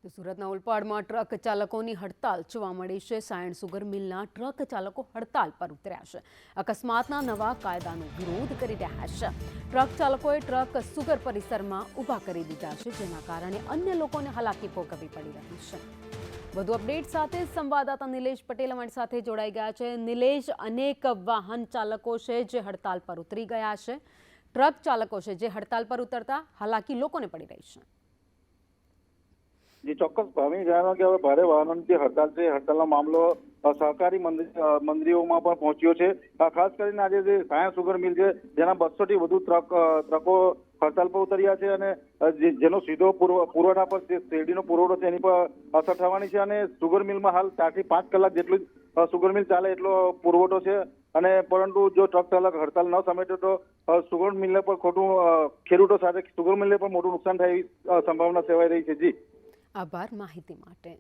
તો સુરતના ઓલપાડમાં ટ્રક ચાલકોની હડતાલ જોવા મળી છે। સાયણ સુગર મિલના ટ્રક ચાલકો હડતાલ પર ઉતર્યા છે। અકસ્માતના નવા કાયદાનો વિરોધ કરી રહ્યા છે। ટ્રક ચાલકોએ ટ્રક સુગર પરિસરમાં ઊભા કરી દીધા છે, જેના કારણે અન્ય લોકોને હાલાકી ભોગવવી પડી રહી છે। વધુ અપડેટ સાથે સંવાદદાતા નિલેશ પટેલ અમારી સાથે જોડાઈ ગયા છે। નિલેશ, અનેક વાહન ચાલકો છે જે હડતાલ પર ઉતરી ગયા છે, ટ્રક ચાલકો છે જે હડતાલ પર ઉતરતા હાલાકી લોકોને પડી રહી છે। जी ચોક્કસ ભાવિની જણાવ્યા કે હવે ભારે વાહનોની જે હડતાલ છે, હડતાલનો મામલો સહકારી મંડળીઓમાં પણ પહોંચ્યો છે। ખાસ કરીને આજે જે સાયણ સુગર મિલ છે, જેના 200 થી વધુ ટ્રકો હડતાલ પર ઉતર્યા છે અને જેનો સીધો પુરવઠા પર જે શેરડીનો પુરવઠો છે એની પર અસર થવાની છે અને સુગર મિલમાં હાલ 4 થી 5 કલાક જેટલું જ સુગર મિલ ચાલે એટલો પુરવઠો છે અને પરંતુ જો ટ્રક ચાલક હડતાલ ન સમેટે તો સુગર મિલને પણ ખોટું ખેડૂતો સાથે સુગર મિલને પણ મોટું નુકસાન થાય એવી સંભાવના સેવાઈ રહી છે। જી આભાર માહિતી માટે।